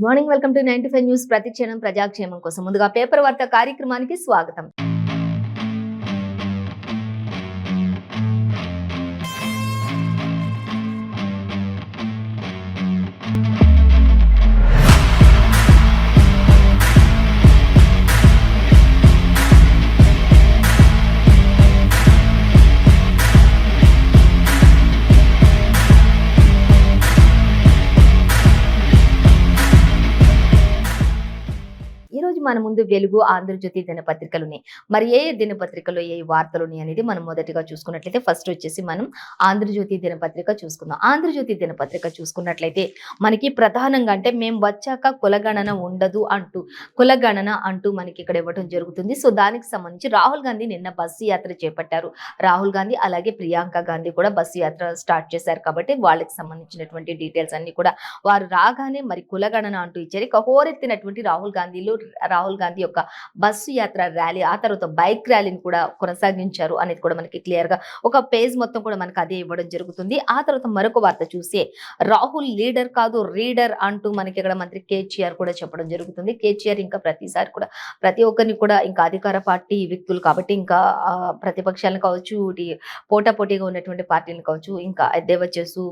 Good morning. Welcome to 95 news. ప్రతి క్షణం ప్రజాక్షేమం కోసం. ముందుగా పేపర్ వార్త కార్యక్రమానికి స్వాగతం. మన ముందు వెలుగు, ఆంధ్రజ్యోతి దినపత్రికలున్నాయి. మరి ఏ దినపత్రికలో ఏ వార్తలున్నాయి అనేది మనం మొదటిగా చూసుకున్నట్లయితే ఫస్ట్ వచ్చేసి మనం ఆంధ్రజ్యోతి దినపత్రిక చూసుకుందాం. ఆంధ్రజ్యోతి దినపత్రిక చూసుకున్నట్లయితే మనకి ప్రధానంగా అంటే మేము వచ్చాక కులగణన ఉండదు అంటూ మనకి ఇక్కడ ఇవ్వడం జరుగుతుంది. సో దానికి సంబంధించి రాహుల్ గాంధీ నిన్న బస్సు యాత్ర చేపట్టారు. రాహుల్ గాంధీ అలాగే ప్రియాంక గాంధీ కూడా బస్సు యాత్ర స్టార్ట్ చేశారు. కాబట్టి వాళ్ళకి సంబంధించినటువంటి డీటెయిల్స్ అన్ని కూడా వారు రాగానే మరి కులగణన అంటూ ఇచ్చారు. ఇక హోరెత్తినటువంటి రాహుల్ గాంధీ యొక్క బస్సు యాత్ర ర్యాలీ, ఆ తర్వాత బైక్ ర్యాలీని కూడా కొనసాగించారు అనేది కూడా మనకి క్లియర్ గా ఒక పేజ్ మొత్తం కూడా మనకు అదే ఇవ్వడం జరుగుతుంది. ఆ తర్వాత మరొక వార్త చూస్తే రాహుల్ లీడర్ కాదు రీడర్ అంటూ మనకి ఇక్కడ మంత్రి కేసీఆర్ కూడా చెప్పడం జరుగుతుంది. కేసీఆర్ ఇంకా ప్రతిసారి కూడా ప్రతి ఒక్కరిని కూడా ఇంకా అధికార పార్టీ వ్యక్తులు కాబట్టి ఇంకా ప్రతిపక్షాలను కావచ్చు, పోటాపోటీగా ఉన్నటువంటి పార్టీలను కావచ్చు, ఇంకా ఎద్దేవా చేస్తూ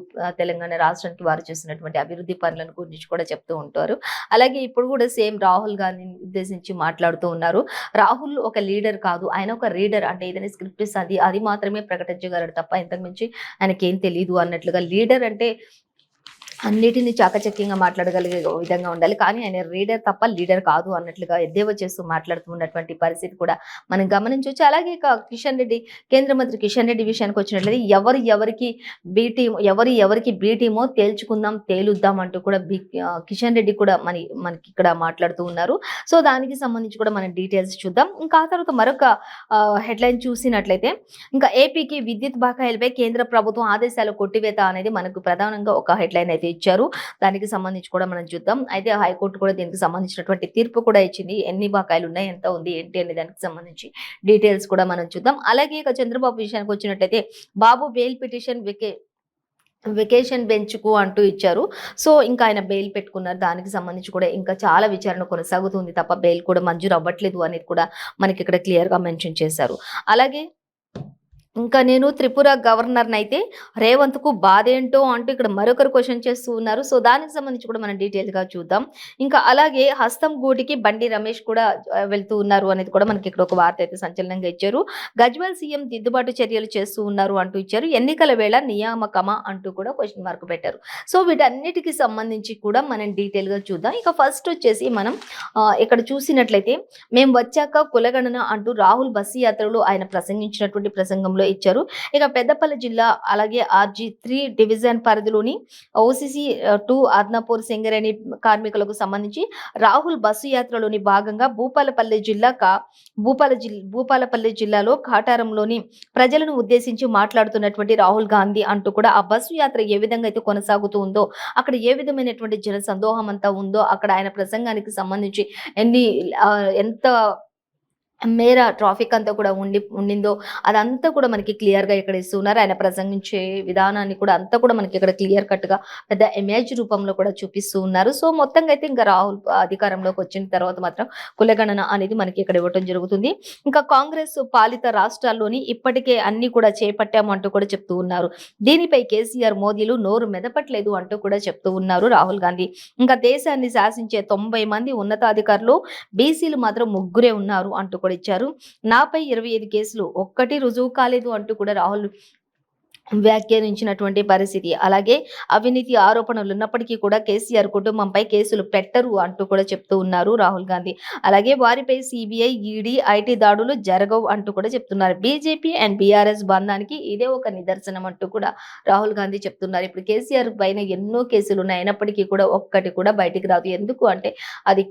తెలంగాణ రాష్ట్రానికి వారు చేసినటువంటి అభివృద్ధి పనులను గురించి కూడా చెప్తూ ఉంటారు. అలాగే ఇప్పుడు కూడా సేమ్ రాహుల్ గాంధీ ఉద్దేశించి మాట్లాడుతూ ఉన్నారు. రాహుల్ ఒక లీడర్ కాదు, ఆయన ఒక రీడర్. అంటే ఏదైనా స్క్రిప్ట్ ఇస్తే అది మాత్రమే ప్రకటించగలడు తప్ప ఇంతకు మించి ఆయనకేం తెలియదు అన్నట్లుగా. లీడర్ అంటే అన్నిటిని చాకచక్యంగా మాట్లాడగలిగే విధంగా ఉండాలి, కానీ ఆయన రీడర్ తప్ప లీడర్ కాదు అన్నట్లుగా ఎద్దేవా చేస్తూ మాట్లాడుతూ ఉన్నటువంటి పరిస్థితి కూడా మనం గమనించవచ్చు. అలాగే కిషన్ రెడ్డి, కేంద్ర మంత్రి కిషన్ రెడ్డి విషయానికి వచ్చినట్లయితే ఎవరికి బీటీమో తేలుద్దాం అంటూ కూడా కిషన్ రెడ్డి కూడా మనకి ఇక్కడ మాట్లాడుతూ ఉన్నారు. సో దానికి సంబంధించి కూడా మనం డీటెయిల్స్ చూద్దాం. ఇంకా ఆ తర్వాత మరొక హెడ్లైన్ చూసినట్లయితే ఇంకా ఏపీకి విద్యుత్ బకాయిలపై కేంద్ర ప్రభుత్వం ఆదేశాలు కొట్టివేత అనేది మనకు ప్రధానంగా ఒక హెడ్లైన్ అయితే ఇచ్చారు. దానికి సంబంధించి కూడా మనం చూద్దాం. అయితే హైకోర్టు కూడా దీనికి సంబంధించినటువంటి తీర్పు కూడా ఇచ్చింది. ఎన్ని బకాయిలు ఉన్నాయి, ఎంత ఉంది, ఏంటి అనే దానికి సంబంధించి డీటెయిల్స్ కూడా మనం చూద్దాం. అలాగే ఇక చంద్రబాబు విషయానికి వచ్చినట్లయితే బాబు బెయిల్ పిటిషన్ వెకేషన్ బెంచ్ కు అంటూ ఇచ్చారు. సో ఇంకా ఆయన బెయిల్ పెట్టుకున్నారు. దానికి సంబంధించి కూడా ఇంకా చాలా విచారణ కొనసాగుతుంది తప్ప బెయిల్ కూడా మంజూరు అవ్వట్లేదు అనేది కూడా మనకి ఇక్కడ క్లియర్ గా మెన్షన్ చేశారు. అలాగే ఇంకా నేను త్రిపుర గవర్నర్ని అయితే రేవంత్ కు బాధ ఏంటో అంటూ ఇక్కడ మరొకరు క్వశ్చన్ చేస్తూ ఉన్నారు. సో దానికి సంబంధించి కూడా మనం డీటెయిల్ గా చూద్దాం. ఇంకా అలాగే హస్తం గూటికి బండి రమేష్ కూడా వెళ్తూ ఉన్నారు అనేది కూడా మనకి ఇక్కడ ఒక వార్త అయితే సంచలనంగా ఇచ్చారు. గజ్వేల్ సీఎం దిద్దుబాటు చర్యలు చేస్తూ ఉన్నారు అంటూ ఇచ్చారు. ఎన్నికల వేళ నియామకమా అంటూ కూడా క్వశ్చన్ మార్క్ పెట్టారు. సో వీటన్నిటికి సంబంధించి కూడా మనం డీటెయిల్ గా చూద్దాం. ఇక ఫస్ట్ వచ్చేసి మనం ఇక్కడ చూసినట్లయితే మేము వచ్చాక కులగణన అంటూ రాహుల్ బస్సు యాత్రలో ఆయన ప్రసంగించినటువంటి ప్రసంగంలో ఇచ్చారు. ఇక పెద్దపల్లి జిల్లా అలాగే RG3 డివిజన్ పరిధిలోని OCC 2 ఆద్నాపూర్ సింగరేణి కార్మికులకు సంబంధించి రాహుల్ బస్సు యాత్రలోని భాగంగా భూపాలపల్లి జిల్లాలో కాటారంలోని ప్రజలను ఉద్దేశించి మాట్లాడుతున్నటువంటి రాహుల్ గాంధీ అంటూ కూడా ఆ బస్సు యాత్ర ఏ విధంగా అయితే కొనసాగుతూ ఉందో, అక్కడ ఏ విధమైనటువంటి జన సందోహం అంతా ఉందో, అక్కడ ఆయన ప్రసంగానికి సంబంధించి ఎంత మేర ట్రాఫిక్ అంతా కూడా ఉండిందో అదంతా కూడా మనకి క్లియర్ గా ఇక్కడ ఇస్తున్నారు. ఆయన ప్రసంగించే విధానాన్ని కూడా అంతా కూడా మనకి ఇక్కడ క్లియర్ కట్ గా పెద్ద ఇమేజ్ రూపంలో కూడా చూపిస్తూ ఉన్నారు. సో మొత్తంగా అయితే ఇంకా రాహుల్ అధికారంలోకి వచ్చిన తర్వాత మాత్రం కులగణన అనేది మనకి ఇక్కడ ఇవ్వడం జరుగుతుంది. ఇంకా కాంగ్రెస్ పాలిత రాష్ట్రాల్లోని ఇప్పటికే అన్ని కూడా చేపట్టాము అంటూ కూడా చెప్తూ ఉన్నారు. దీనిపై కేసీఆర్ మోదీలు నోరు మెదపట్లేదు అంటూ కూడా చెప్తూ ఉన్నారు రాహుల్ గాంధీ. ఇంకా దేశాన్ని శాసించే 90 మంది ఉన్నతాధికారులు బీసీలు మాత్రం 3 ఉన్నారు అంటూ కూడా ఇచ్చారు. నాపై 25 కేసులు, ఒక్కటి రుజువు కాలేదు అంటూ కూడా రాహుల్ వ్యాఖ్యానించినటువంటి పరిస్థితి. అలాగే అవినీతి ఆరోపణలు ఉన్నప్పటికీ కూడా కేసీఆర్ కుటుంబంపై కేసులు పెట్టరు అంటూ కూడా చెప్తూ ఉన్నారు రాహుల్ గాంధీ. అలాగే వారిపై CBI, ED, IT దాడులు జరగవు అంటూ కూడా చెప్తున్నారు. బీజేపీ అండ్ BRS బంధానికి ఇదే ఒక నిదర్శనం అంటూ కూడా రాహుల్ గాంధీ చెప్తున్నారు. ఇప్పుడు కేసీఆర్ పైన ఎన్నో కేసులు ఉన్నాయి, అయినప్పటికీ కూడా ఒక్కటి కూడా బయటికి రాదు. ఎందుకు అంటే అది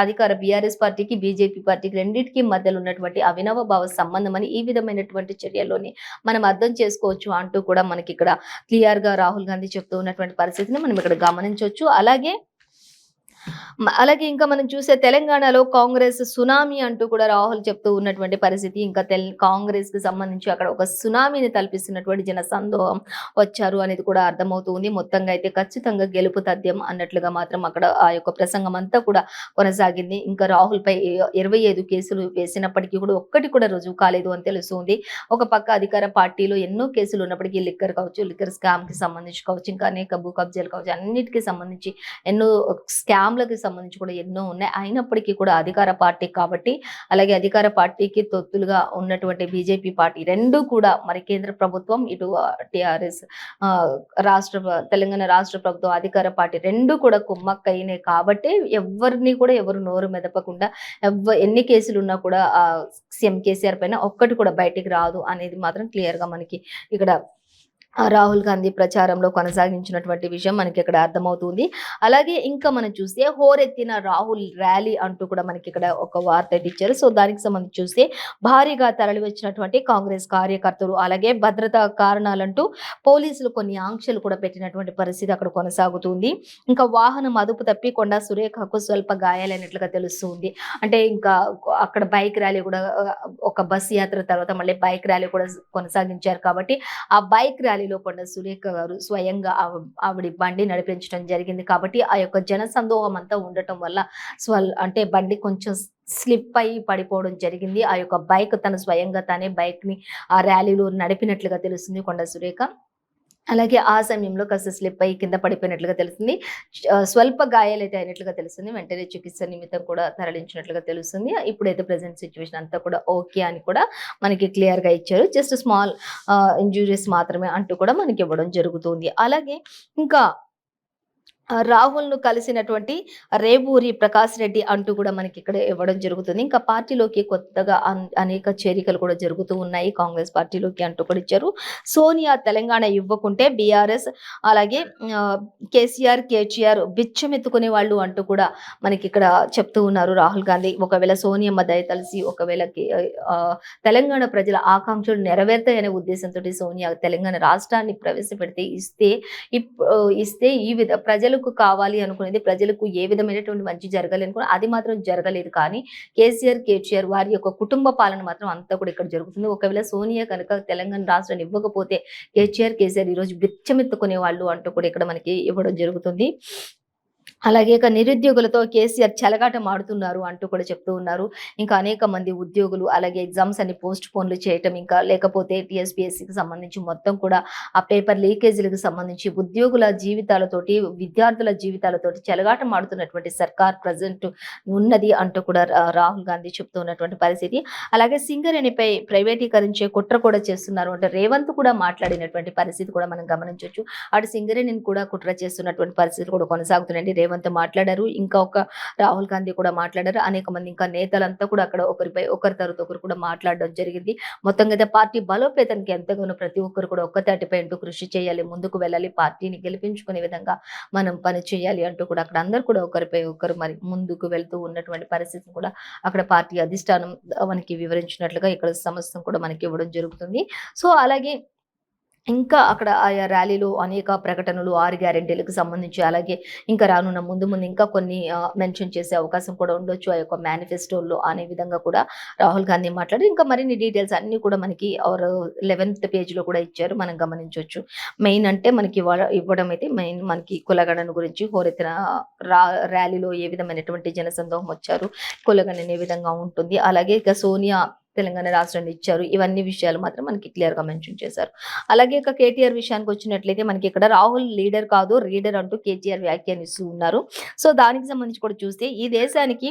అధికార BRS పార్టీకి, బీజేపీ పార్టీకి రెండింటికి మధ్యలో ఉన్నటువంటి అవినవ భావ సంబంధం అని ఈ విధమైనటువంటి చర్యల్లోనే మనం అర్థం చేసుకోవచ్చు అంటూ కూడా మనకి ఇక్కడ క్లియర్ గా రాహుల్ గాంధీ చెప్తూ ఉన్నటువంటి పరిస్థితిని మనం ఇక్కడ గమనించవచ్చు. అలాగే అలాగే ఇంకా మనం చూస్తే తెలంగాణలో కాంగ్రెస్ సునామీ అంటూ కూడా రాహుల్ చెప్తూ ఉన్నటువంటి పరిస్థితి. ఇంకా కాంగ్రెస్‌కి సంబంధించి అక్కడ ఒక సునామీని తలపిస్తున్నటువంటి జనసందోహం వచ్చారు అనేది కూడా అర్థమవుతూ ఉంది. మొత్తంగా అయితే ఖచ్చితంగా గెలుపు తథ్యం అన్నట్లుగా మాత్రం అక్కడ ఆ యొక్క ప్రసంగం అంతా కూడా కొనసాగింది. ఇంకా రాహుల్‌పై 25 కేసులు వేసినప్పటికీ కూడా ఒక్కటి కూడా రుజువు కాలేదు అని తెలుస్తుంది. ఒక పక్క అధికార పార్టీలో ఎన్నో కేసులు ఉన్నప్పటికీ లిక్కర్ కావచ్చు, లిక్కర్ స్కామ్‌కి సంబంధించి కావచ్చు, ఇంకా అనేక భూ కబ్జాలు కావచ్చు, అన్నిటికి సంబంధించి ఎన్నో స్కామ్‌లకి సంబంధించి కూడా ఎన్నో ఉన్నాయి. అయినప్పటికీ కూడా అధికార పార్టీ కాబట్టి, అలాగే అధికార పార్టీకి తొత్తులుగా ఉన్నటువంటి బీజేపీ పార్టీ 2 కూడా మరి కేంద్ర ప్రభుత్వం, ఇటు టీఆర్ఎస్ ఆహ్, తెలంగాణ రాష్ట్ర ప్రభుత్వం, అధికార పార్టీ 2 కూడా కుమ్మక్కయినాయి కాబట్టి ఎవరిని కూడా ఎవరు నోరు మెదపకుండా ఎన్ని కేసులున్నా కూడా సీఎం కేసీఆర్ పైన ఒక్కటి కూడా బయటికి రాదు అనేది మాత్రం క్లియర్‌గా మనకి ఇక్కడ రాహుల్ గాంధీ ప్రచారంలో కొనసాగించినటువంటి విషయం మనకి ఇక్కడ అర్థమవుతుంది. అలాగే ఇంకా మనం చూస్తే హోరెత్తిన రాహుల్ ర్యాలీ అంటూ కూడా మనకి ఇక్కడ ఒక వార్త అయితే ఇచ్చారు. సో దానికి సంబంధించి చూస్తే భారీగా తరలివచ్చినటువంటి కాంగ్రెస్ కార్యకర్తలు, అలాగే భద్రతా కారణాలంటూ పోలీసులు కొన్ని ఆంక్షలు కూడా పెట్టినటువంటి పరిస్థితి అక్కడ కొనసాగుతుంది. ఇంకా వాహనం అదుపు తప్పి కొండా సురేఖకు స్వల్ప గాయాలైనట్లుగా తెలుస్తుంది. అంటే ఇంకా అక్కడ బైక్ ర్యాలీ కూడా ఒక బస్ యాత్ర తర్వాత మళ్ళీ బైక్ ర్యాలీ కూడా కొనసాగించారు కాబట్టి ఆ బైక్ ర్యాలీలో కొండ సురేఖ గారు స్వయంగా ఆవిడ బండి నడిపించడం జరిగింది కాబట్టి ఆ యొక్క జనసందోహం అంతా ఉండటం వల్ల అంటే బండి కొంచెం స్లిప్ అయి పడిపోవడం జరిగింది. ఆ యొక్క బైక్ తను స్వయంగా తానే బైక్ ని ఆ ర్యాలీలో నడిపినట్లుగా తెలుస్తుంది కొండ సురేఖ. అలాగే ఆ సమయంలో కాస్త స్లిప్ అయ్యి కింద పడిపోయినట్లుగా తెలుస్తుంది. స్వల్ప గాయాలైతే అయినట్లుగా తెలుస్తుంది. వెంటనే చికిత్స నిమిత్తం కూడా తరలించినట్లుగా తెలుస్తుంది. ఇప్పుడైతే ప్రెజెంట్ సిట్యుయేషన్ అంతా కూడా ఓకే అని కూడా మనకి క్లియర్‌గా ఇచ్చారు. జస్ట్ స్మాల్ ఇంజ్యూరీస్ మాత్రమే అంటూ కూడా మనకి ఇవ్వడం జరుగుతుంది. అలాగే ఇంకా రాహుల్‌ను కలిసినటువంటి రేవూరి ప్రకాష్ రెడ్డి అంటూ కూడా మనకి ఇక్కడ ఇవ్వడం జరుగుతుంది. ఇంకా పార్టీలోకి కొత్తగా అనేక చేరికలు కూడా జరుగుతూ ఉన్నాయి కాంగ్రెస్ పార్టీలోకి అంటూ కూడా ఇచ్చారు. సోనియా తెలంగాణ ఇవ్వకుంటే బీఆర్ఎస్, అలాగే కేసీఆర్ బిచ్చమెత్తుకునే వాళ్ళు అంటూ కూడా మనకి ఇక్కడ చెప్తూ ఉన్నారు రాహుల్ గాంధీ. ఒకవేళ సోనియమ్మ దయతలిసి ఒకవేళ తెలంగాణ ప్రజల ఆకాంక్షలు నెరవేరుతాయనే ఉద్దేశంతోటి సోనియా తెలంగాణ రాష్ట్రాన్ని ప్రవేశపెడితే ఇస్తే ప్రజలకు కావాలి అనుకునేది, ప్రజలకు ఏ విధమైనటువంటి మంచి జరగాలి అనుకుని అది మాత్రం జరగలేదు. కానీ కేసీఆర్ వారి యొక్క కుటుంబ పాలన మాత్రం అంతా కూడా ఇక్కడ జరుగుతుంది. ఒకవేళ సోనియా కనుక తెలంగాణ రాష్ట్రాన్ని ఇవ్వకపోతే కేసీఆర్ ఈరోజు బిచ్చమెత్తుకునే వాళ్ళు అంటూ కూడా ఇక్కడ మనకి ఇవ్వడం జరుగుతుంది. అలాగే ఇక నిరుద్యోగులతో కేసీఆర్ చెలగాటం ఆడుతున్నారు అంటూ కూడా చెప్తూ ఉన్నారు. ఇంకా అనేక మంది ఉద్యోగులు, అలాగే ఎగ్జామ్స్ అన్ని పోస్ట్ పోన్లు చేయటం, ఇంకా లేకపోతే టీఎస్పీఎస్సీకి సంబంధించి మొత్తం కూడా ఆ పేపర్ లీకేజీలకు సంబంధించి ఉద్యోగుల జీవితాలతోటి, విద్యార్థుల జీవితాలతోటి చెలగాటం ఆడుతున్నటువంటి సర్కార్ ప్రజెంట్ ఉన్నది అంటూ కూడా రాహుల్ గాంధీ చెప్తూ ఉన్నటువంటి పరిస్థితి. అలాగే సింగరేణిపై ప్రైవేటీకరించే కుట్ర కూడా చేస్తున్నారు అంటే రేవంత్ కూడా మాట్లాడినటువంటి పరిస్థితి కూడా మనం గమనించవచ్చు. అటు సింగరేణిని కూడా కుట్ర చేస్తున్నటువంటి పరిస్థితి కూడా కొనసాగుతున్నాయండి. రేవంత్ మాట్లాడారు, ఇంకా ఒక రాహుల్ గాంధీ కూడా మాట్లాడారు. అనేక మంది ఇంకా నేతలంతా కూడా అక్కడ ఒకరి తర్వాత ఒకరు కూడా మాట్లాడడం జరిగింది. మొత్తంగా అయితే పార్టీ బలోపేతానికి ఎంతగానో ప్రతి ఒక్కరు కూడా ఒక్కతాటిపై అంటూ కృషి చేయాలి, ముందుకు వెళ్ళాలి, పార్టీని గెలిపించుకునే విధంగా మనం పని చేయాలి అంటూ కూడా అక్కడ అందరూ కూడా ఒకరిపై ఒకరు మరి ముందుకు వెళ్తూ ఉన్నటువంటి పరిస్థితిని కూడా అక్కడ పార్టీ అధిష్టానం మనకి వివరించినట్లుగా ఇక్కడ సమస్తం కూడా మనకి ఇవ్వడం జరుగుతుంది. సో అలాగే ఇంకా అక్కడ ఆయా ర్యాలీలో అనేక ప్రకటనలు, 6 గ్యారంటీలకు సంబంధించి, అలాగే ఇంకా రానున్న ముందు ఇంకా కొన్ని మెన్షన్ చేసే అవకాశం కూడా ఉండొచ్చు ఆ యొక్క మేనిఫెస్టోలో అనే విధంగా కూడా రాహుల్ గాంధీ మాట్లాడి ఇంకా మరిన్ని డీటెయిల్స్ అన్నీ కూడా మనకి 11th పేజ్‌లో కూడా ఇచ్చారు, మనం గమనించొచ్చు. మెయిన్ అంటే మనకి ఇవ్వడం అయితే మెయిన్ మనకి కులగణన గురించి, హోరెత్తిన ర్యాలీలో ఏ విధమైనటువంటి జనసందోహం వచ్చారు, కులగణన ఏ విధంగా ఉంటుంది, అలాగే ఇక సోనియా తెలంగాణ రాష్ట్రాన్ని ఇచ్చారు, ఇవన్నీ విషయాలు మాత్రం మనకి క్లియర్‌గా మెన్షన్ చేశారు. అలాగే ఇక కేటీఆర్ విషయానికి వచ్చినట్లయితే మనకి ఇక్కడ రాహుల్ లీడర్ కాదు రీడర్ అంటూ కేటీఆర్ వ్యాఖ్యానిస్తూ ఉన్నారు. సో దానికి సంబంధించి కూడా చూస్తే ఈ దేశానికి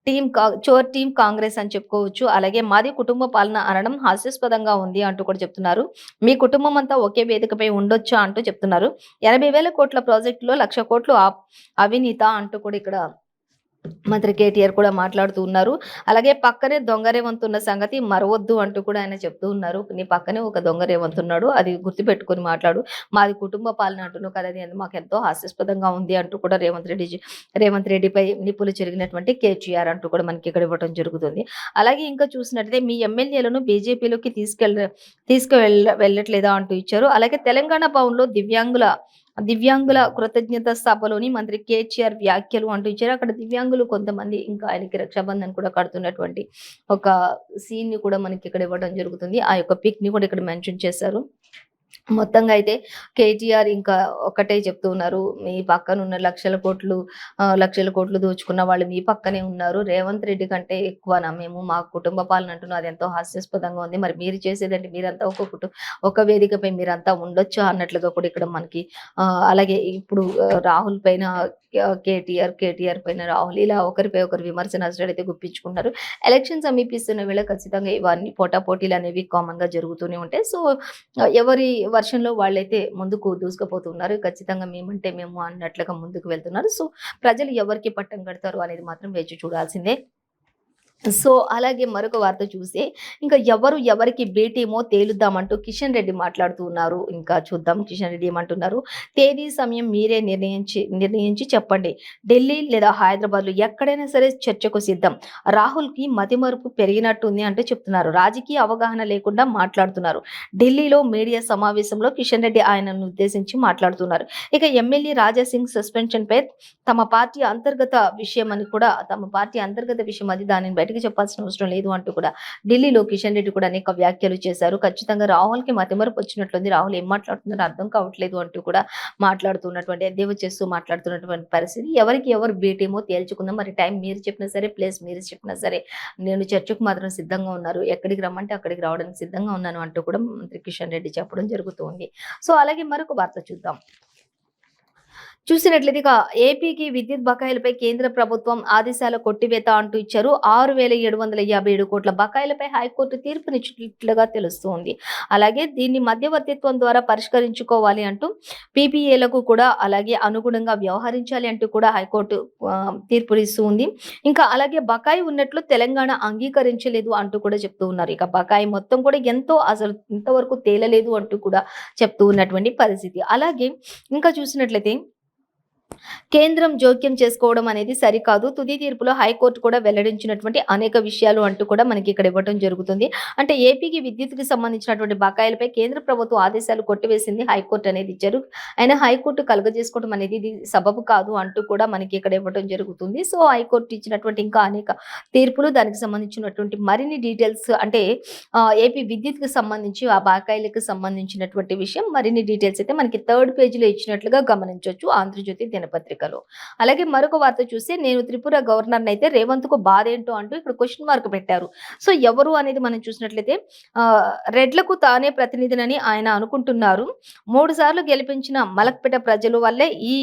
టీమ్ కాంగ్రెస్ అని చెప్పుకోవచ్చు. అలాగే మాది కుటుంబ పాలన అనడం హాస్యాస్పదంగా ఉంది అంటూ కూడా చెప్తున్నారు. మీ కుటుంబం అంతా ఒకే వేదికపై ఉండొచ్చా అంటూ చెప్తున్నారు. 80,000 కోట్ల ప్రాజెక్టులో 1,00,000 కోట్లు అవినీత అంటూ కూడా ఇక్కడ మంత్రి కేటీఆర్ కూడా మాట్లాడుతూ ఉన్నారు. అలాగే పక్కనే దొంగ రేవంత్ ఉన్న సంగతి మరవొద్దు అంటూ కూడా ఆయన చెప్తూ ఉన్నారు. నీ పక్కనే ఒక దొంగ రేవంత్ ఉన్నాడు, అది గుర్తుపెట్టుకొని మాట్లాడు, మాది కుటుంబ పాలన అంటున్నావు కదా, అది మాకు ఎంతో హాస్యాస్పదంగా ఉంది అంటూ కూడా రేవంత్ రెడ్డిపై నిప్పులు చెరిగినటువంటి కేటీఆర్ అంటూ కూడా మనకి ఇక్కడ ఇవ్వడం జరుగుతుంది. అలాగే ఇంకా చూసినట్లయితే మీ ఎమ్మెల్యేలను బీజేపీలోకి వెళ్ళట్లేదా అంటూ ఇచ్చారు. అలాగే తెలంగాణ భవన్లో దివ్యాంగుల దివ్యాంగుల కృతజ్ఞత సభలోని మంత్రి కేటీఆర్ వ్యాఖ్యలు అంటూ ఇచ్చారు. అక్కడ దివ్యాంగులు కొంతమంది ఇంకా ఆయనకి రక్షాబంధన్ కూడా కడుతున్నటువంటి ఒక సీన్‌ని కూడా మనకి ఇక్కడ ఇవ్వడం జరుగుతుంది. ఆ యొక్క పిక్‌ని కూడా ఇక్కడ మెన్షన్ చేశారు. మొత్తంగా అయితే కేటీఆర్ ఇంకా ఒకటే చెప్తూ ఉన్నారు. మీ పక్కనున్న లక్షల కోట్లు దోచుకున్న వాళ్ళు మీ పక్కనే ఉన్నారు. రేవంత్ రెడ్డి కంటే ఎక్కువనా మేము మా కుటుంబ పాలన అంటున్నారు. అదెంతో హాస్యాస్పదంగా ఉంది. మరి మీరు చేసేదేంటి? మీరంతా ఒక వేదికపై మీరంతా ఉండొచ్చా అన్నట్లుగా కూడా ఇక్కడ మనకి అలాగే ఇప్పుడు రాహుల్ పైన కేటీఆర్ పైన రాహుల్ ఇలా ఒకరిపై ఒకరు విమర్శన అయితే గుప్పించుకుంటారు. ఎలక్షన్ సమీపిస్తున్న వేళ ఖచ్చితంగా ఇవన్నీ పోటాపోటీలు అనేవి కామన్ గా జరుగుతూనే ఉంటాయి. సో ఎవరి వర్షన్‌లో వాళ్ళైతే ముందుకు దూసుకుపోతున్నారు. ఖచ్చితంగా మేమంటే మేము అన్నట్లుగా ముందుకు వెళ్తున్నారు. సో ప్రజలు ఎవరికి పట్టం కడతారు అనేది మాత్రం వేచి చూడాల్సిందే. సో అలాగే మరొక వార్త చూస్తే ఇంకా ఎవరికి భేటీమో తేలుద్దామంటూ కిషన్ రెడ్డి మాట్లాడుతూ ఉన్నారు. ఇంకా చూద్దాం కిషన్ రెడ్డి ఏమంటున్నారు. తేదీ సమయం మీరే నిర్ణయించి చెప్పండి. ఢిల్లీ లేదా హైదరాబాద్లో ఎక్కడైనా సరే చర్చకు సిద్ధం. రాహుల్‌కి మతిమరుపు పెరిగినట్టుంది అంటూ చెప్తున్నారు. రాజకీయ అవగాహన లేకుండా మాట్లాడుతున్నారు. ఢిల్లీలో మీడియా సమావేశంలో కిషన్ రెడ్డి ఆయనను ఉద్దేశించి మాట్లాడుతున్నారు. ఇక ఎమ్మెల్యే రాజాసింగ్ సస్పెన్షన్ పై తమ పార్టీ అంతర్గత విషయం అది దానిని బయటకు చెప్పాల్సిన అవసరం లేదు అంటూ కూడా ఢిల్లీలో కిషన్ రెడ్డి కూడా అనేక వ్యాఖ్యలు చేశారు. ఖచ్చితంగా రాహుల్‌కి మతిమరుపు వచ్చినట్లుంది. రాహుల్ ఏం మాట్లాడుతున్నారో అర్థం కావట్లేదు అంటూ కూడా ఎద్దేవా చేస్తూ మాట్లాడుతున్నటువంటి పరిస్థితి. ఎవరికి ఎవరు భేటీమో తేల్చుకుందాం. మరి టైం మీరు చెప్పినా సరే, ప్లేస్ మీరు చెప్పినా సరే, నేను చర్చకు మాత్రం సిద్ధంగా ఉన్నారు. ఎక్కడికి రమ్మంటే అక్కడికి రావడానికి సిద్ధంగా ఉన్నాను అంటూ కూడా మంత్రి కిషన్ రెడ్డి చెప్పడం జరుగుతుంది. సో అలాగే మరొక వార్త చూద్దాం. చూసినట్లయితే ఇక ఏపీకి విద్యుత్ బకాయిలపై కేంద్ర ప్రభుత్వం ఆదేశాల కొట్టివేత అంటూ ఇచ్చారు. 6,757 కోట్ల బకాయిలపై హైకోర్టు తీర్పునిచ్చినట్లుగా తెలుస్తోంది. అలాగే దీన్ని మధ్యవర్తిత్వం ద్వారా పరిష్కరించుకోవాలి అంటూ పీపీఏలకు కూడా అలాగే అనుగుణంగా వ్యవహరించాలి అంటూ కూడా హైకోర్టు తీర్పునిస్తూ ఉంది. ఇంకా అలాగే బకాయి ఉన్నట్లు తెలంగాణ అంగీకరించలేదు అంటూ కూడా చెప్తూ ఉన్నారు. ఇక బకాయి మొత్తం కూడా అసలు ఇంతవరకు తేలలేదు అంటూ కూడా చెప్తూ ఉన్నటువంటి పరిస్థితి. అలాగే ఇంకా చూసినట్లయితే కేంద్రం జోక్యం చేసుకోవడం అనేది సరికాదు. తుది తీర్పులో హైకోర్టు కూడా వెల్లడించినటువంటి అనేక విషయాలు అంటూ కూడా మనకి ఇక్కడ ఇవ్వడం జరుగుతుంది. అంటే ఏపీకి విద్యుత్కి సంబంధించినటువంటి బకాయిలపై కేంద్ర ప్రభుత్వం ఆదేశాలు కొట్టివేసింది హైకోర్టు అనేది ఇచ్చారు. అయినా హైకోర్టు కలుగజేసుకోవడం అనేది ఇది సబబు కాదు అంటూ కూడా మనకి ఇక్కడ ఇవ్వడం జరుగుతుంది. సో హైకోర్టు ఇచ్చినటువంటి ఇంకా అనేక తీర్పులు, దానికి సంబంధించినటువంటి మరిన్ని డీటెయిల్స్ అంటే ఏపీ విద్యుత్కి సంబంధించి ఆ బకాయిలకు సంబంధించినటువంటి విషయం మరిన్ని డీటెయిల్స్ అయితే మనకి 3rd పేజీలో ఇచ్చినట్లుగా గమనించవచ్చు ఆంధ్రజ్యోతి దినపత్రికలో. అలాగే మరొక వార్త చూస్తే నేను త్రిపుర గవర్నర్ అయితే రేవంత్ కు బాధ ఏంటో అంటూ ఇక్కడ క్వశ్చన్ మార్క్ పెట్టారు. సో ఎవరు అనేది మనం చూసినట్లయితే రెడ్లకు తానే ప్రతినిధినని ఆయన అనుకుంటున్నారు. 3 సార్లు గెలిపించిన మలక్పేట ప్రజలు వల్లే ఈ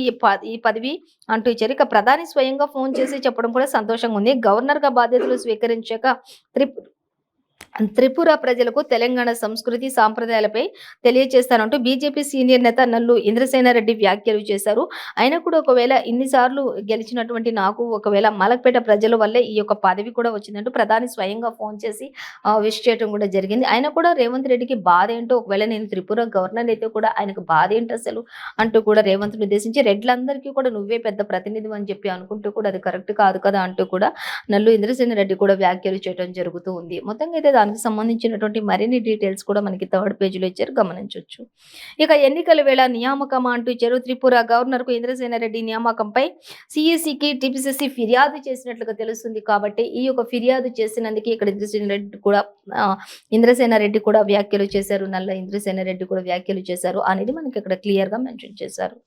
పదవి అంటూ ఇచ్చారు. ఇక ప్రధాని స్వయంగా ఫోన్ చేసి చెప్పడం కూడా సంతోషంగా ఉంది. గవర్నర్ గా బాధ్యతలు స్వీకరించాక త్రిపుర ప్రజలకు తెలంగాణ సంస్కృతి సాంప్రదాయాలపై తెలియజేస్తానంటూ బీజేపీ సీనియర్ నేత నల్లు ఇంద్రసేనారెడ్డి వ్యాఖ్యలు చేశారు. ఆయన కూడా ఒకవేళ ఇన్నిసార్లు గెలిచినటువంటి నాకు ఒకవేళ మలక్పేట ప్రజల వల్లే ఈ యొక్క పదవి కూడా వచ్చిందంటూ ప్రధాని స్వయంగా ఫోన్ చేసి విష్ చేయడం కూడా జరిగింది. ఆయన కూడా రేవంత్ రెడ్డికి బాధ ఏంటో, ఒకవేళ నేను త్రిపుర గవర్నర్ అయితే కూడా ఆయనకు బాధ ఏంటి అసలు అంటూ కూడా రేవంత్ ఉద్దేశించి రెడ్లందరికీ కూడా నువ్వే పెద్ద ప్రతినిధి అని చెప్పి అనుకుంటూ కూడా అది కరెక్ట్ కాదు కదా అంటూ కూడా నల్లు ఇంద్రసేనారెడ్డి కూడా వ్యాఖ్యలు చేయడం జరుగుతూ ఉంది. మొత్తంగా అయితే దానికి సంబంధించినటువంటి మరిన్ని డీటెయిల్స్ కూడా మనకి 3rd పేజీలో ఇచ్చారు, గమనించవచ్చు. ఇక ఎన్నికల వేళ నియామకమా అంటూ ఇచ్చారు. త్రిపుర గవర్నర్ కు ఇంద్రసేనారెడ్డి నియామకంపై సిఎస్సికి టీపీసీసీ ఫిర్యాదు చేసినట్లుగా తెలుస్తుంది. కాబట్టి ఈ యొక్క ఫిర్యాదు చేసినందుకు ఇక్కడ ఇంద్రసేనారెడ్డి కూడా వ్యాఖ్యలు చేశారు. నల్ల ఇంద్రసేనారెడ్డి కూడా వ్యాఖ్యలు చేశారు అనేది మనకి ఇక్కడ క్లియర్ గా మెన్షన్ చేశారు.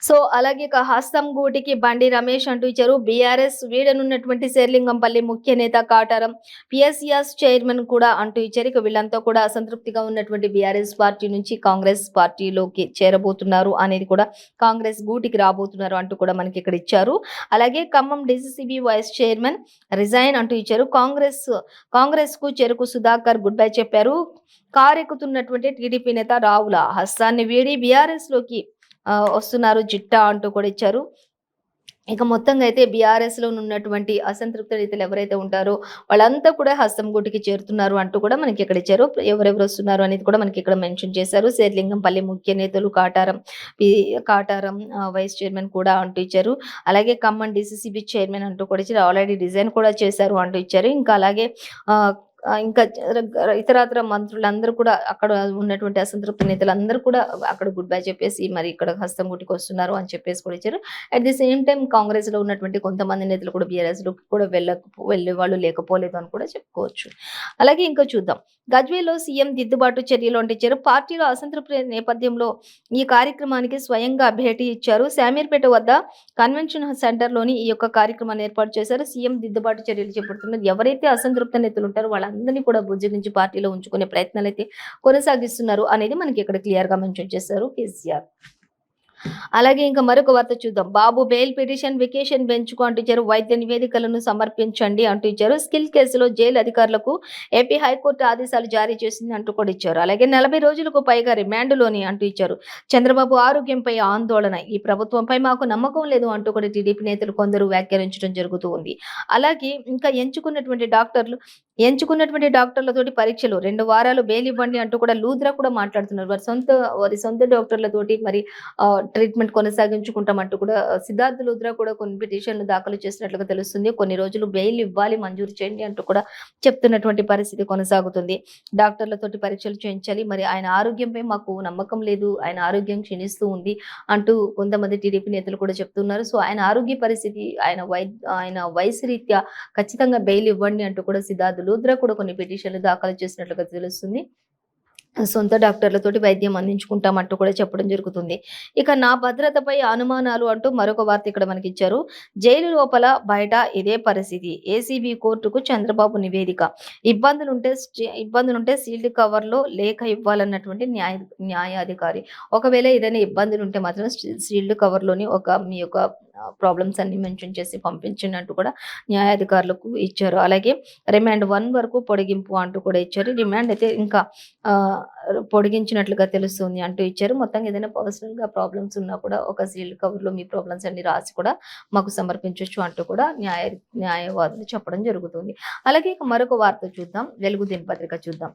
సో అలాగే హస్తం గూటికి బండి రమేష్ అంటూ ఇచ్చారు. బీఆర్ఎస్ వీడనున్నటువంటి శేర్లింగంపల్లి ముఖ్య నేత కాటారం పిఎస్సిఎస్ చైర్మన్ కూడా అంటూ ఇచ్చారు. ఇక వీళ్ళంతా కూడా అసంతృప్తిగా ఉన్నటువంటి బీఆర్ఎస్ పార్టీ నుంచి కాంగ్రెస్ పార్టీలోకి చేరబోతున్నారు అనేది కూడా, కాంగ్రెస్ గూటికి రాబోతున్నారు అంటూ కూడా మనకి ఇక్కడ ఇచ్చారు. అలాగే Khammam DCCB vice chairman resign అంటూ ఇచ్చారు. కాంగ్రెస్ కు చెరుకు సుధాకర్ గుడ్ బై చెప్పారు. కారెక్కుతున్నటువంటి టీడీపీ నేత రావుల హస్తాన్ని వీడి బీఆర్ఎస్ లోకి వస్తున్నారు జిట్టా అంటూ కూడా ఇచ్చారు. ఇక మొత్తంగా అయితే బీఆర్ఎస్ లో ఉన్నటువంటి అసంతృప్త నేతలు ఎవరైతే ఉంటారో వాళ్ళంతా కూడా హస్తం గుటికి చేరుతున్నారు అంటూ కూడా మనకి ఇక్కడ ఇచ్చారు. ఎవరెవరు వస్తున్నారు అనేది కూడా మనకి ఇక్కడ మెన్షన్ చేశారు. శేర్లింగంపల్లి ముఖ్య నేతలు కాటారం వైస్ చైర్మన్ కూడా అంటూ ఇచ్చారు. అలాగే ఖమ్మం డిసిసిబి చైర్మన్ అంటూ కూడా ఇచ్చారు. ఆల్రెడీ డిజైన్ కూడా చేశారు అంటూ ఇచ్చారు. ఇంకా అలాగే ఇంకా ఇతరాతర మంత్రులందరూ కూడా అక్కడ ఉన్నటువంటి అసంతృప్త నేతలందరూ కూడా అక్కడ గుడ్ బై చెప్పేసి మరి ఇక్కడ హస్తం గుటికి వస్తున్నారు అని చెప్పేసి కూడా ఇచ్చారు. At the same time Congress లో ఉన్నటువంటి కొంతమంది నేతలు కూడా బీఆర్ఎస్ లో కూడా వెళ్ళే వాళ్ళు లేకపోలేదు అని కూడా చెప్పుకోవచ్చు. అలాగే ఇంకా చూద్దాం, గజ్వేల్లో సీఎం దిద్దుబాటు చర్యలు అంటించారు. పార్టీలో అసంతృప్తి నేపథ్యంలో ఈ కార్యక్రమానికి స్వయంగా భేటీ ఇచ్చారు. శామీర్పేట వద్ద కన్వెన్షన్ సెంటర్ లోని ఈ యొక్క కార్యక్రమాన్ని ఏర్పాటు చేశారు. సీఎం దిద్దుబాటు చర్యలు చేపడుతున్నారు. ఎవరైతే అసంతృప్త నేతలు ఉంటారో వాళ్ళందరినీ కూడా బుజ్జగించి పార్టీలో ఉంచుకునే ప్రయత్నాలు అయితే కొనసాగిస్తున్నారు అనేది మనకి ఇక్కడ క్లియర్ గా మెన్షన్ చేశారు కేసీఆర్. అలాగే ఇంకా మరొక వార్త చూద్దాం, బాబు బెయిల్ పిటిషన్ వెకేషన్ బెంచ్కు అంటూ ఇచ్చారు. వైద్య నివేదికలను సమర్పించండి అంటూ ఇచ్చారు. స్కిల్ కేసులో జైలు అధికారులకు ఏపీ హైకోర్టు ఆదేశాలు జారీ చేసింది అంటూ కూడా ఇచ్చారు. అలాగే 40 రోజులకు పైగా రిమాండ్లోని అంటూ ఇచ్చారు. చంద్రబాబు ఆరోగ్యంపై ఆందోళన, ఈ ప్రభుత్వంపై మాకు నమ్మకం లేదు అంటూ కూడా టీడీపీ నేతలు కొందరు వ్యాఖ్యానించడం జరుగుతూ ఉంది. అలాగే ఇంకా ఎంచుకున్నటువంటి డాక్టర్లతోటి పరీక్షలు 2 వారాలు బెయిల్ ఇవ్వండి అంటూ కూడా లూద్రా కూడా మాట్లాడుతున్నారు. వారి సొంత డాక్టర్లతోటి మరి ట్రీట్మెంట్ కొనసాగించుకుంటామంటూ కూడా సిద్ధార్థ్ లూద్రా కూడా కొన్ని పిటిషన్లు దాఖలు చేసినట్లుగా తెలుస్తుంది. కొన్ని రోజులు బెయిల్ ఇవ్వాలి, మంజూరు చేయండి అంటూ కూడా చెప్తున్నటువంటి పరిస్థితి కొనసాగుతుంది. డాక్టర్లతోటి పరీక్షలు చేయించాలి, మరి ఆయన ఆరోగ్యంపై మాకు నమ్మకం లేదు, ఆయన ఆరోగ్యం క్షీణిస్తూ ఉంది అంటూ కొంతమంది టీడీపీ నేతలు కూడా చెప్తున్నారు. సో ఆయన ఆరోగ్య పరిస్థితి, ఆయన వయసు రీత్యా ఖచ్చితంగా బెయిల్ ఇవ్వండి అంటూ కూడా సిద్ధార్థ్ లూద్రా కూడా కొన్ని పిటిషన్లు దాఖలు చేసినట్లుగా తెలుస్తుంది. సొంత డాక్టర్లతోటి వైద్యం అందించుకుంటామంటూ కూడా చెప్పడం జరుగుతుంది. ఇక నా భద్రతపై అనుమానాలు అంటూ మరొక వార్త ఇక్కడ మనకి ఇచ్చారు. జైలు లోపల బయట ఇదే పరిస్థితి, ఏసీబీ కోర్టుకు చంద్రబాబు నివేదిక, ఇబ్బందులుంటే సీల్డ్ కవర్ లో లేఖ ఇవ్వాలన్నటువంటి న్యాయాధికారి. ఒకవేళ ఏదైనా ఇబ్బందులు ఉంటే మాత్రం సీల్డ్ కవర్ లోని మీ యొక్క ప్రాబ్లమ్స్ అన్ని మెన్షన్ చేసి పంపించినట్టు కూడా న్యాయాధికారులకు ఇచ్చారు. అలాగే రిమాండ్ 1 వరకు పొడిగింపు అంటూ కూడా ఇచ్చారు. రిమాండ్ అయితే ఇంకా పొడిగించినట్లుగా తెలుస్తుంది అంటూ ఇచ్చారు. మొత్తంగా ఏదైనా పర్సనల్ గా ప్రాబ్లమ్స్ ఉన్నా కూడా ఒక సీల్డ్ కవర్ లో మీ ప్రాబ్లమ్స్ అన్ని రాసి కూడా మాకు సమర్పించవచ్చు అంటూ కూడా న్యాయవాదులు చెప్పడం జరుగుతుంది. అలాగే ఇక మరొక వార్త చూద్దాం, వెలుగు దినపత్రిక చూద్దాం.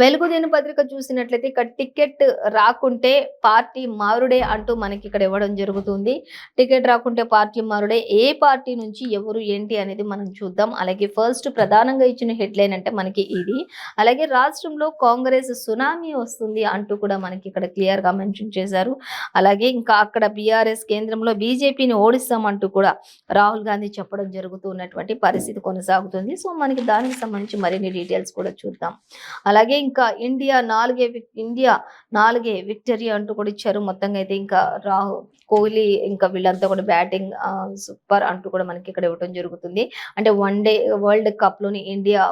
వెలుగు దినపత్రిక చూసినట్లయితే ఇక్కడ టికెట్ రాకుంటే పార్టీ మారుడే అంటూ మనకి ఇక్కడ ఇవ్వడం జరుగుతుంది. టికెట్ రాకుంటే పార్టీ మారుడే, ఏ పార్టీ నుంచి ఎవరు ఏంటి అనేది మనం చూద్దాం. అలాగే ఫస్ట్ ప్రధానంగా ఇచ్చిన హెడ్లైన్ అంటే మనకి ఇది. అలాగే రాష్ట్రంలో కాంగ్రెస్ సునామీ వస్తుంది అంటూ కూడా మనకి ఇక్కడ క్లియర్ గా మెన్షన్ చేశారు. అలాగే ఇంకా అక్కడ బీఆర్ఎస్ కేంద్రంలో బీజేపీని ఓడిస్తామంటూ కూడా రాహుల్ గాంధీ చెప్పడం జరుగుతున్నటువంటి పరిస్థితి కొనసాగుతుంది. సో మనకి దానికి సంబంధించి మరిన్ని డీటెయిల్స్ కూడా చూద్దాం. అలాగే ఇంకా ఇండియా 4 విక్టరీ అంటూ కూడా ఇచ్చారు. మొత్తంగా అయితే ఇంకా కోహ్లీ ఇంకా వీళ్ళంతా కూడా బ్యాటింగ్ సూపర్ అంటూ కూడా మనకి ఇక్కడ ఇవ్వడం జరుగుతుంది. అంటే వన్డే వరల్డ్ కప్ లోని ఇండియా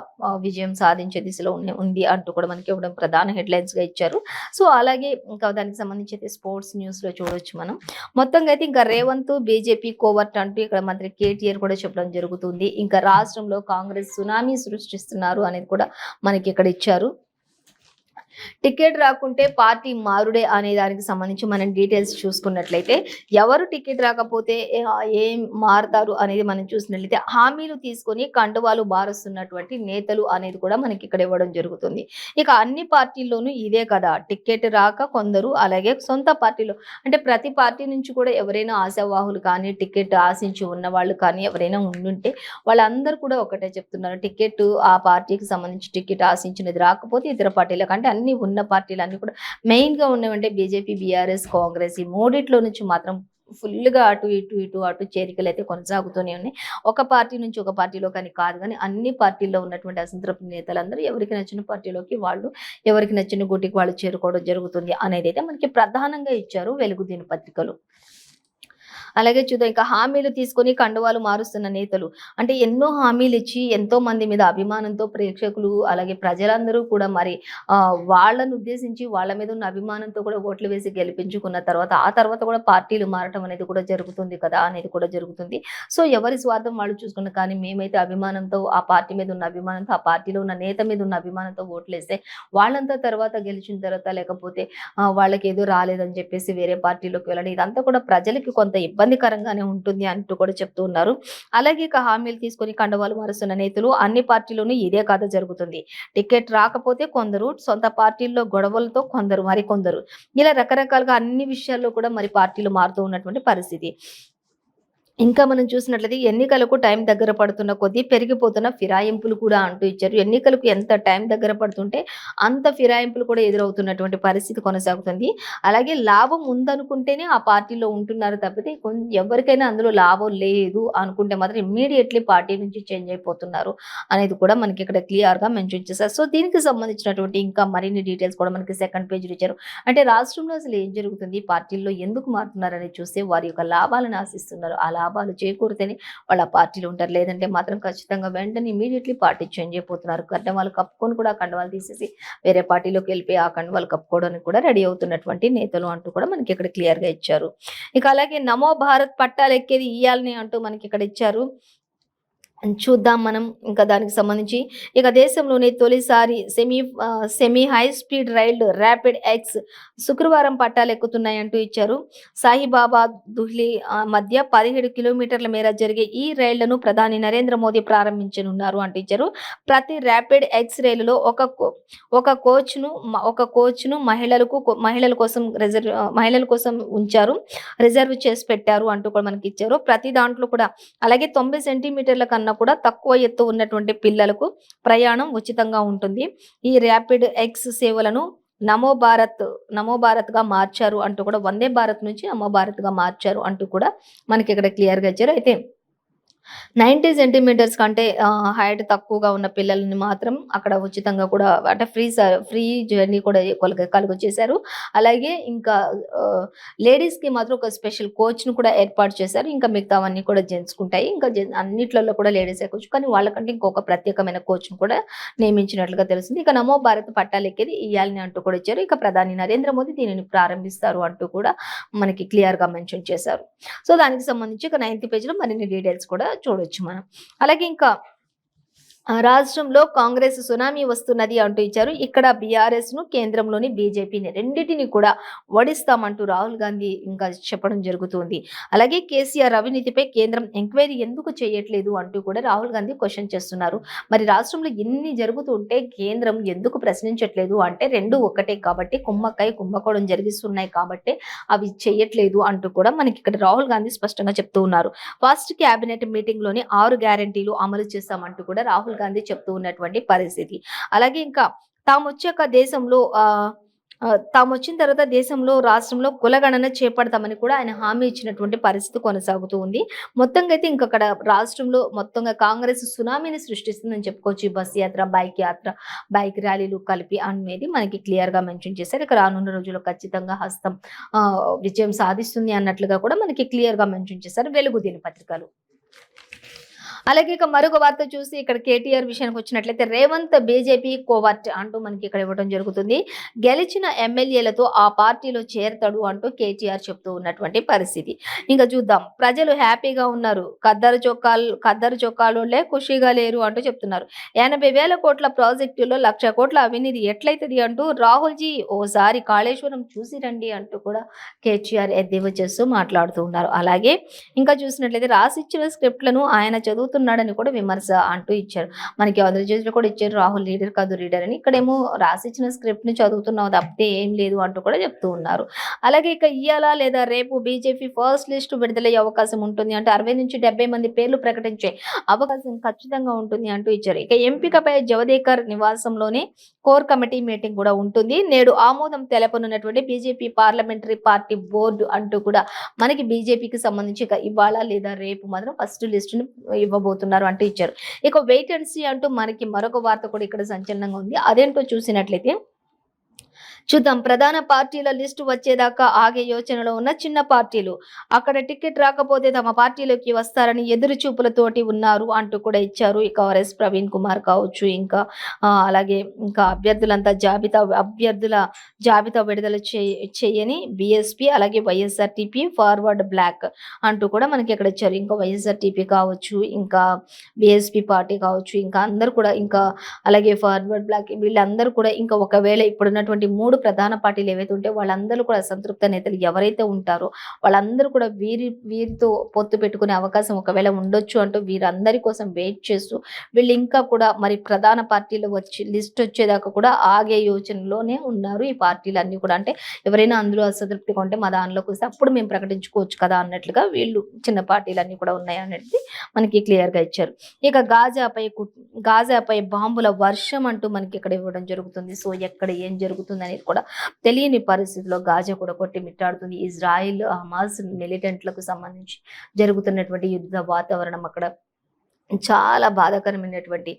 విజయం సాధించే దిశలో ఉంది అంటూ కూడా మనకి ఇవ్వడం ప్రధాన హెడ్లైన్స్ గా ఇచ్చారు. సో అలాగే ఇంకా దానికి సంబంధించి అయితే స్పోర్ట్స్ న్యూస్ లో చూడొచ్చు మనం. మొత్తంగా అయితే ఇంకా రేవంత్ బీజేపీ కోవర్ట్ అంటూ ఇక్కడ మంత్రి కేటీఆర్ కూడా చెప్పడం జరుగుతుంది. ఇంకా రాష్ట్రంలో కాంగ్రెస్ సునామీ సృష్టిస్తున్నారు అనేది కూడా మనకి ఇక్కడ ఇచ్చారు. టికెట్ రాకుంటే పార్టీ మారుడే అనే దానికి సంబంధించి మనం డీటెయిల్స్ చూసుకున్నట్లయితే ఎవరు టికెట్ రాకపోతే ఏం మారుతారు అనేది మనం చూసినట్లయితే హామీలు తీసుకొని కండువాలు బారుస్తున్నటువంటి నేతలు అనేది కూడా మనకి ఇక్కడ ఇవ్వడం జరుగుతుంది. ఇక అన్ని పార్టీల్లోనూ ఇదే కదా, టికెట్ రాక కొందరు, అలాగే సొంత పార్టీలో అంటే ప్రతి పార్టీ నుంచి కూడా ఎవరైనా ఆశావాహులు కానీ టికెట్ ఆశించి ఉన్న వాళ్ళు కానీ ఎవరైనా ఉండుంటే వాళ్ళందరూ కూడా ఒకటే చెప్తున్నారు, టికెట్ ఆ పార్టీకి సంబంధించి టికెట్ ఆశించినది రాకపోతే ఇతర పార్టీల కంటే అన్ని ఉన్న పార్టీలు అన్ని కూడా మెయిన్ గా ఉన్నవంటే బీజేపీ, బీఆర్ఎస్, కాంగ్రెస్, ఈ మూడిట్లో నుంచి మాత్రం ఫుల్ గా అటు చేరికలు అయితే కొనసాగుతూనే ఉన్నాయి. ఒక పార్టీ నుంచి ఒక పార్టీలో కానీ కాదు, కానీ అన్ని పార్టీల్లో ఉన్నటువంటి అసంతృప్తి నేతలందరూ ఎవరికి నచ్చిన పార్టీలోకి వాళ్ళు, ఎవరికి నచ్చిన గుటికి వాళ్ళు చేరుకోవడం జరుగుతుంది అనేది అయితే మనకి ప్రధానంగా ఇచ్చారు వెలుగు దినపత్రికలు. అలాగే చూద్దాం, ఇంకా హామీలు తీసుకొని కండువాలు మారుస్తున్న నేతలు అంటే ఎన్నో హామీలు ఇచ్చి ఎంతో మంది మీద అభిమానంతో ప్రేక్షకులు అలాగే ప్రజలందరూ కూడా మరి వాళ్ళను ఉద్దేశించి వాళ్ళ మీద ఉన్న అభిమానంతో కూడా ఓట్లు వేసి గెలిపించుకున్న తర్వాత ఆ తర్వాత కూడా పార్టీలు మారటం అనేది కూడా జరుగుతుంది కదా అనేది కూడా జరుగుతుంది. సో ఎవరి స్వార్థం వాళ్ళు చూసుకున్న, కానీ మేమైతే అభిమానంతో ఆ పార్టీ మీద ఉన్న అభిమానంతో, ఆ పార్టీలో ఉన్న నేత మీద ఉన్న అభిమానంతో ఓట్లు వేస్తే వాళ్ళంతా తర్వాత గెలిచిన తర్వాత లేకపోతే వాళ్ళకి ఏదో రాలేదని చెప్పేసి వేరే పార్టీలోకి వెళ్ళడం, ఇదంతా కూడా ప్రజలకి కొంత ఇబ్బందికరంగానే ఉంటుంది అంటూ కూడా చెప్తూ ఉన్నారు. అలాగే ఇక హామీలు తీసుకొని కండవాలు మారుస్తున్న నేతలు అన్ని పార్టీలోనూ ఇదే కథ జరుగుతుంది. టికెట్ రాకపోతే కొందరు, సొంత పార్టీల్లో గొడవలతో కొందరు, మరికొందరు, ఇలా రకరకాలుగా అన్ని విషయాల్లో కూడా మరి పార్టీలు మారుతూ ఉన్నటువంటి పరిస్థితి. ఇంకా మనం చూసినట్లయితే ఎన్నికలకు టైం దగ్గర పడుతున్న కొద్దీ పెరిగిపోతున్న ఫిరాయింపులు కూడా అంటూ ఇచ్చారు. ఎన్నికలకు ఎంత టైం దగ్గర పడుతుంటే అంత ఫిరాయింపులు కూడా ఎదురవుతున్నటువంటి పరిస్థితి కొనసాగుతుంది. అలాగే లాభం ఉందనుకుంటేనే ఆ పార్టీలో ఉంటున్నారు తప్పితే ఎవరికైనా అందులో లాభం లేదు అనుకుంటే మాత్రం ఇమ్మీడియేట్‌లీ పార్టీ నుంచి చేంజ్ అయిపోతున్నారు అనేది కూడా మనకి ఇక్కడ క్లియర్‌గా మెన్షన్ చేశారు. సో, దీనికి సంబంధించినటువంటి ఇంకా మరిన్ని డీటెయిల్స్ కూడా మనకి సెకండ్ పేజ్‌లో ఇచ్చారు. అంటే రాష్ట్రంలో అసలు ఏం జరుగుతుంది? పార్టీల్లో ఎందుకు మారుతున్నారనేది చూస్తే వారి యొక్క లాభాలను ఆశిస్తున్నారు. ఆ లాభాలు చేకూరితేనే వాళ్ళు ఆ పార్టీలో ఉంటారు. లేదంటే మాత్రం ఖచ్చితంగా వెంటనే ఇమ్మీడియేట్‌లీ పార్టీ చేంజ్ అయిపోతున్నారు. కండువాలు కప్పుకొని కూడా ఆ కండువాలు తీసేసి వేరే పార్టీలోకి వెళ్ళిపోయి ఆ కండువాలు కప్పుకోవడానికి కూడా రెడీ అవుతున్నటువంటి నేతలు అంటూ కూడా మనకి ఇక్కడ క్లియర్‌గా ఇచ్చారు. ఇక అలాగే నమో భారత్ పట్టాలెక్కేది ఇయ్యాలని అంటూ మనకి ఇక్కడ ఇచ్చారు. చూద్దాం మనం ఇంకా దానికి సంబంధించి. ఇక దేశంలోనే తొలిసారి సెమీ హై స్పీడ్ రైళ్లు ర్యాపిడ్ ఎక్స్ శుక్రవారం పట్టాలెక్కుతున్నాయంటూ ఇచ్చారు. సాయిబాబాద్ దుహ్లీ మధ్య 17 కిలోమీటర్ల మేర జరిగే ఈ రైళ్లను ప్రధాని నరేంద్ర మోదీ ప్రారంభించనున్నారు అంటూ ఇచ్చారు. ప్రతి ర్యాపిడ్ ఎక్స్ రైలులో ఒక కోచ్‌ను మహిళల కోసం ఉంచారు. రిజర్వ్ చేసి పెట్టారు అంటూ కూడా మనకి ఇచ్చారు. ప్రతి దాంట్లో కూడా అలాగే 90 సెంటీమీటర్ల కన్నా కూడా తక్కువ ఎత్తు ఉన్నటువంటి పిల్లలకు ప్రయాణం ఉచితంగా ఉంటుంది. ఈ ర్యాపిడ్ ఎక్స్ సేవలను నమో భారత్‌గా మార్చారు అంటూ కూడా వందే భారత్ నుంచి నమో భారత్‌గా మార్చారు అంటూ కూడా మనకి ఇక్కడ క్లియర్‌గా ఇచ్చారు. అయితే 90 సెంటీమీటర్స్ కంటే హైట్ తక్కువగా ఉన్న పిల్లల్ని మాత్రం అక్కడ ఉచితంగా కూడా అంటే ఫ్రీ జర్నీ కూడా కలుగజేశారు. అలాగే ఇంకా లేడీస్‌కి మాత్రం ఒక స్పెషల్ కోచ్‌ని కూడా ఏర్పాటు చేశారు. ఇంకా మిగతావన్నీ కూడా జెంట్స్‌కుంటాయి. ఇంకా అన్నిట్లలో కూడా లేడీస్ ఎక్కొచ్చు. కానీ వాళ్ళకంటే ఇంకొక ప్రత్యేకమైన కోచ్‌ని కూడా నియమించినట్లుగా తెలిసింది. ఇక నమో భారత్ పట్టాలెక్కేది ఇయ్యాలని అంటూ కూడా ఇచ్చారు. ఇక ప్రధాని నరేంద్ర మోదీ దీనిని ప్రారంభిస్తారు అంటూ కూడా మనకి క్లియర్‌గా మెన్షన్ చేశారు. సో, దానికి సంబంధించి ఇక 9థ్ పేజ్‌లో మరిన్ని డీటెయిల్స్ కూడా చూడొచ్చు మనం. అలాగే ఇంకా రాష్ట్రంలో కాంగ్రెస్ సునామీ వస్తున్నది అంటూ ఇచ్చారు. ఇక్కడ బీఆర్ఎస్‌ను కేంద్రంలోని బీజేపీని రెండిటిని కూడా ఓడిస్తామంటూ రాహుల్ గాంధీ ఇంకా చెప్పడం జరుగుతుంది. అలాగే కేసీఆర్ అవినీతిపై కేంద్రం ఎంక్వైరీ ఎందుకు చేయట్లేదు అంటూ కూడా రాహుల్ గాంధీ క్వశ్చన్ చేస్తున్నారు. మరి రాష్ట్రంలో ఇన్ని జరుగుతుంటే కేంద్రం ఎందుకు ప్రశ్నించట్లేదు అంటే రెండు ఒక్కటే కాబట్టి కుంభకోణం జరిగిస్తున్నాయి కాబట్టి అవి చేయట్లేదు అంటూ కూడా మనకి ఇక్కడ రాహుల్ గాంధీ స్పష్టంగా చెప్తూ ఉన్నారు. ఫస్ట్ క్యాబినెట్ మీటింగ్ లోని 6 గ్యారంటీలు అమలు చేస్తామంటూ కూడా రాహుల్ గాంధీ చెప్తూ ఉన్నటువంటి పరిస్థితి. అలాగే ఇంకా తామొచ్చాక దేశంలో తామొచ్చిన తర్వాత రాష్ట్రంలో కులగణన చేపడతామని కూడా ఆయన హామీ ఇచ్చినటువంటి పరిస్థితి కొనసాగుతూ ఉంది. మొత్తంగా అయితే ఇంకక్కడ రాష్ట్రంలో మొత్తంగా కాంగ్రెస్ సునామీని సృష్టిస్తుందని చెప్పుకోవచ్చు. ఈ బస్ యాత్ర, బైక్ ర్యాలీలు కలిపి అనేది మనకి క్లియర్ గా మెన్షన్ చేశారు. ఇక రానున్న రోజుల్లో ఖచ్చితంగా హస్తం విజయం సాధిస్తుంది అన్నట్లుగా కూడా మనకి క్లియర్ గా మెన్షన్ చేశారు వెలుగు దినపత్రికలు. అలాగే ఇక మరొక వార్త చూసి ఇక్కడ కేటీఆర్ విషయానికి వచ్చినట్లయితే రేవంత్ బీజేపీ కోవర్ట్ అంటూ మనకి ఇక్కడ ఇవ్వడం జరుగుతుంది. గెలిచిన ఎమ్మెల్యేలతో ఆ పార్టీలో చేరతాడు అంటూ కేటీఆర్ చెప్తూ ఉన్నటువంటి పరిస్థితి. ఇంకా చూద్దాం, ప్రజలు హ్యాపీగా ఉన్నారు, ఖద్దరు చొక్కాలోలే ఖుషీగా లేరు అంటూ చెప్తున్నారు. 80,000 కోట్ల ప్రాజెక్టులో 1,00,000 కోట్ల అవినీతి ఎట్లయితది అంటూ రాహుల్ జీ ఓసారి కాళేశ్వరం చూసి రండి అంటూ కూడా కేటీఆర్ ఎద్దేవా చేస్తూ మాట్లాడుతూ ఉన్నారు. అలాగే ఇంకా చూసినట్లయితే రాసిచ్చిన స్క్రిప్ట్లను ఆయన చదువుతున్నాడని కూడా విమర్శ అంటూ ఇచ్చారు. మనకి ఆంధ్రజ్యోతిలో కూడా ఇచ్చారు, రాహుల్ లీడర్ కాదు రీడర్ అని. ఇక్కడేమో రాసిచ్చిన స్క్రిప్ట్ ని చదువుతున్నావు తప్పితే ఏం లేదు అంటూ కూడా చెప్తూ ఉన్నారు. అలాగే ఇక ఇయ్యాల లేదా రేపు బీజేపీ ఫస్ట్ లిస్ట్ విడుదలయ్యే అవకాశం ఉంటుంది అంటే 60 నుంచి 70 మంది పేర్లు ప్రకటించే అవకాశం ఖచ్చితంగా ఉంటుంది అంటూ ఇచ్చారు. ఇక ఎంపికపై జవదేకర్ నివాసంలోనే కోర్ కమిటీ మీటింగ్ కూడా ఉంటుంది. నేడు ఆమోదం తెలపనున్నటువంటి బీజేపీ పార్లమెంటరీ పార్టీ బోర్డు అంటూ కూడా మనకి బీజేపీకి సంబంధించి ఇక ఇవాళ లేదా రేపు మాత్రం ఫస్ట్ లిస్ట్ ను ఇవ్వబోతున్నారు అంటూ ఇచ్చారు. ఇక వెయిట్ అండ్ సీ అంటూ మనకి మరొక వార్త కూడా ఇక్కడ సంచలనంగా ఉంది. అదేంటో చూసినట్లయితే చూద్దాం, ప్రధాన పార్టీల లిస్టు వచ్చేదాకా ఆగే యోచనలో ఉన్న చిన్న పార్టీలు అక్కడ టికెట్ రాకపోతే తమ పార్టీలోకి వస్తారని ఎదురు చూపులతోటి ఉన్నారు అంటూ కూడా ఇచ్చారు. ఇక ఆర్ఎస్ ప్రవీణ్ కుమార్ కావచ్చు, ఇంకా అలాగే ఇంకా అభ్యర్థుల జాబితా విడుదల చేయని బీఎస్పీ, అలాగే వైఎస్ఆర్టీపీ ఫార్వర్డ్ బ్లాక్ అంటూ కూడా మనకి ఇక్కడ ఇచ్చారు. ఇంకా వైఎస్ఆర్టీపీ కావచ్చు, ఇంకా బీఎస్పీ పార్టీ కావచ్చు, ఇంకా అందరు కూడా, ఇంకా అలాగే ఫార్వర్డ్ బ్లాక్, వీళ్ళందరూ కూడా ఇంకా ఒకవేళ ఇప్పుడున్నటువంటి 3 మూడు ప్రధాన పార్టీలు ఏవైతే ఉంటాయో వాళ్ళందరూ కూడా అసంతృప్త నేతలు ఎవరైతే ఉంటారో వాళ్ళందరూ కూడా వీరితో పొత్తు పెట్టుకునే అవకాశం ఒకవేళ ఉండొచ్చు అంటూ వీరందరి కోసం వెయిట్ చేస్తూ వీళ్ళు ఇంకా కూడా మరి ప్రధాన పార్టీలు వచ్చి లిస్ట్ వచ్చేదాకా కూడా ఆగే యోచనలోనే ఉన్నారు ఈ పార్టీలన్నీ కూడా. అంటే ఎవరైనా అందులో అసంతృప్తిగా ఉంటే మా దానిలోకి వస్తే అప్పుడు మేము ప్రకటించుకోవచ్చు కదా అన్నట్లుగా వీళ్ళు చిన్న పార్టీలన్నీ కూడా ఉన్నాయి అనేది మనకి క్లియర్ గా ఇచ్చారు. ఇక గాజాపై బాంబుల వర్షం అంటూ మనకి ఇక్కడ ఇవ్వడం జరుగుతుంది. సో ఎక్కడ ఏం జరుగుతుంది అనేది కూడా తెలియని పరిస్థితిలో గాజా కూడా కొట్టిమిట్టాడుతుంది. ఇజ్రాయిల్ హమాస్ మిలిటెంట్లకు సంబంధించి జరుగుతున్నటువంటి యుద్ధ వాతావరణం అక్కడ చాలా బాధాకరమైనటువంటి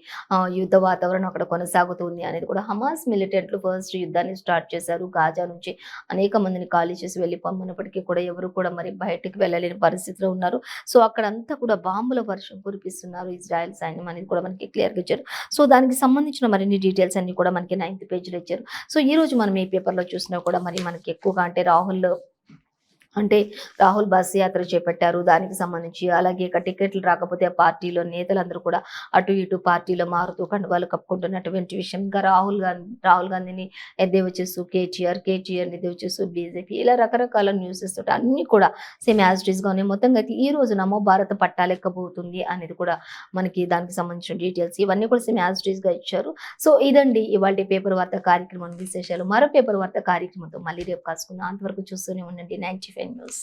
యుద్ధ వాతావరణం అక్కడ కొనసాగుతుంది అనేది కూడా. హమాస్ మిలిటెంట్లు ఫస్ట్ యుద్ధాన్ని స్టార్ట్ చేశారు. గాజా నుంచి అనేక మందిని ఖాళీ చేసి వెళ్ళిపోమన్నప్పటికీ కూడా ఎవరు కూడా మరి బయటికి వెళ్ళలేని పరిస్థితిలో ఉన్నారు. సో అక్కడంతా కూడా బాంబుల వర్షం కురిపిస్తున్నారు ఇజ్రాయెల్ సైన్యం అనేది కూడా మనకి క్లియర్గా ఇచ్చారు. సో దానికి సంబంధించిన మరిన్ని డీటెయిల్స్ అన్ని కూడా మనకి 9th పేజీలో ఇచ్చారు. సో ఈ రోజు మనం ఈ పేపర్లో చూసినా కూడా మరి మనకి ఎక్కువగా రాహుల్ బస్ యాత్ర చేపట్టారు. దానికి సంబంధించి అలాగే ఇక టికెట్లు రాకపోతే ఆ పార్టీలో నేతలందరూ కూడా అటు ఇటు పార్టీలో మారుతూ కండువాలు కప్పుకుంటున్నటువంటి విషయం. ఇంకా రాహుల్ గాంధీని ఎద్దేవా చేస్తూ కేటీఆర్ ఎద్దేవా చేస్తూ బీజేపీ ఇలా రకరకాల న్యూసెస్ తోటి అన్ని కూడా సేమ్ యాజ్ ఇట్ ఈస్ గా ఉన్నాయి. మొత్తంగా అయితే ఈ రోజు నమో భారత పట్టాలెక్కబోతుంది అనేది కూడా మనకి దానికి సంబంధించిన డీటెయిల్స్ ఇవన్నీ కూడా సేమ్ యాజ్ ఇట్ ఈస్ గా ఇచ్చారు. సో ఇదండి ఇవాళ పేపర్ వార్త కార్యక్రమం విశేషాలు. మరో పేపర్ వార్త కార్యక్రమంతో మళ్ళీ రేపు కలుసుకుందాం. అంతవరకు చూస్తూనే ఉండండి 95 న్యూస్.